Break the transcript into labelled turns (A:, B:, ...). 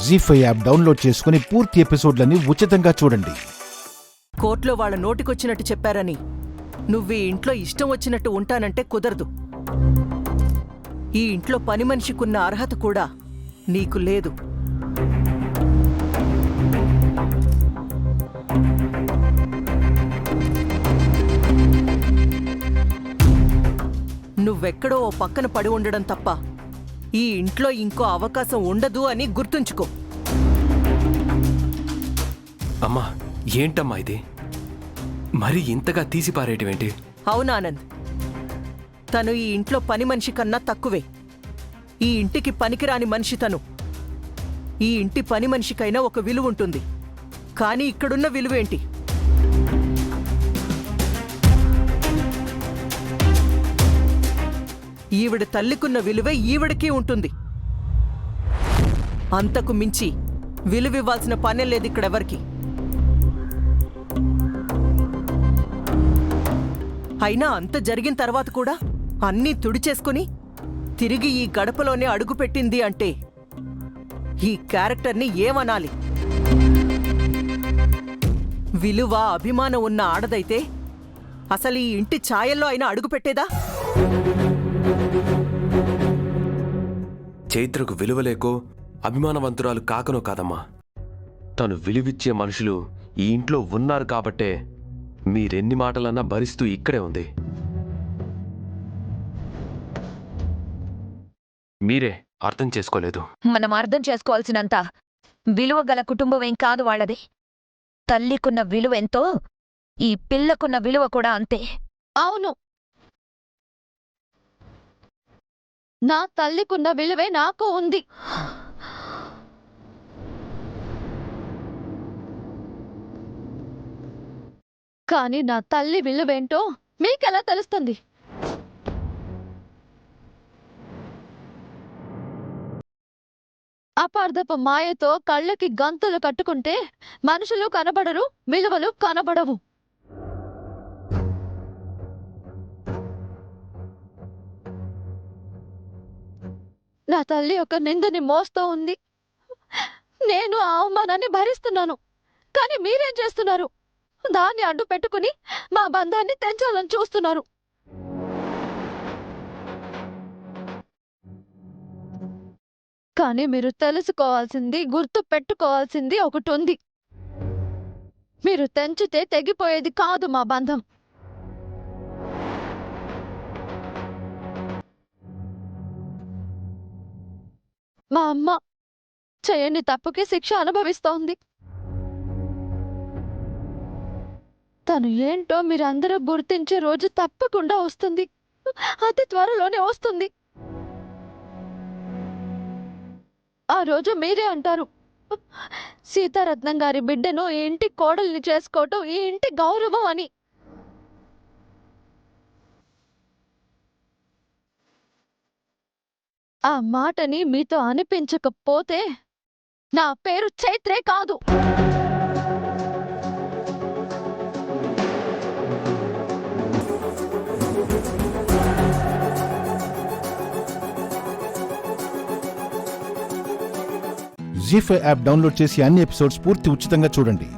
A: జీ5 app download చేసుకుని పూర్తి ఎపిసోడ్లని ఉచితంగా చూడండి.
B: కోర్టులో వాళ్ళ నోటికొచ్చినట్టు చెప్పారని నువ్వు ఈ ఇంట్లో ఇష్టం వచ్చినట్టు ఉంటానంటే కుదరదు. ఈ ఇంట్లో పని మనిషికున్న అర్హత కూడా నీకు లేదు. నువ్వెక్కడో ఓ పక్కన పడి ఉండడం తప్ప ఈ ఇంట్లో ఇంకో అవకాశం ఉండదు అని గుర్తుంచుకో.
C: అమ్మా, ఏంటమ్మా ఇది? మరి ఇంతగా తీసిపారేయటమేంటి?
B: అవునానంద్, తను ఈ ఇంట్లో పని మనిషి కన్నా తక్కువే. ఈ ఇంటికి పనికిరాని మనిషి తను. ఈ ఇంటి పని మనిషికైనా ఒక విలువ ఉంటుంది, కానీ ఇక్కడున్న విలువేంటి? ఈవిడ తల్లికున్న విలువే ఈవిడకి ఉంటుంది. అంతకు మించి విలువివ్వాల్సిన పనే లేదు ఇక్కడెవరికి. అయినా అంత జరిగిన తర్వాత కూడా అన్నీ తుడిచేసుకుని తిరిగి ఈ గడపలోనే అడుగుపెట్టింది అంటే ఈ క్యారెక్టర్ని ఏమనాలి? విలువ, అభిమానం ఉన్న ఆడదైతే అసలు ఈ ఇంటి ఛాయల్లో అయినా అడుగుపెట్టేదా?
C: చైత్రకు విలువలేకో అభిమానవంతురాలు కాకనో కాదమ్మా. తను విలువిచ్చే మనుషులు ఈ ఇంట్లో ఉన్నారు కాబట్టే మీరెన్ని మాటలన్నా భరిస్తూ ఇక్కడే ఉంది. మీరే అర్థం చేసుకోలేదు.
D: మనం అర్థం చేసుకోవాల్సినంత విలువ గల కుటుంబం ఏం కాదు వాళ్ళది. తల్లికున్న విలువ ఎంతో ఈ పిల్లకున్న విలువ కూడా అంతే.
E: అవును, నా తల్లికున్న విలువే నాకు ఉంది. కానీ నా తల్లి విలువేంటో మీకెలా తెలుస్తుంది? అపార్థపు మాయతో కళ్ళకి గంతులు కట్టుకుంటే మనుషులు కనబడరు, విలువలు కనబడవు. నా తల్లి ఒక నిందని మోస్తూ ఉంది. నేను ఆ అవమానాన్ని భరిస్తున్నాను. కానీ మీరేం చేస్తున్నారు? దాన్ని అడ్డు పెట్టుకుని మా బంధాన్ని తెంచాలని చూస్తున్నారు. కానీ మీరు తెలుసుకోవాల్సింది, గుర్తు పెట్టుకోవాల్సింది ఒకటి ఉంది. మీరు తెంచితే తెగిపోయేది కాదు మా బంధం. మా అమ్మ చేయని తప్పుకి శిక్ష అనుభవిస్తోంది. తను ఏంటో మీరందరూ గుర్తించే రోజు తప్పకుండా వస్తుంది. అతి త్వరలోనే వస్తుంది. ఆ రోజు మీరే అంటారు, సీతారత్నం గారి బిడ్డను ఈ ఇంటి కోడల్ని చేసుకోవటం ఈ ఇంటి గౌరవం అని. ఆ మాటని మీతో అనిపించకపోతే నా పేరు చైత్రే కాదు.
A: జీ5 యాప్ డౌన్లోడ్ చేసి అన్ని ఎపిసోడ్స్ పూర్తి ఉచితంగా చూడండి.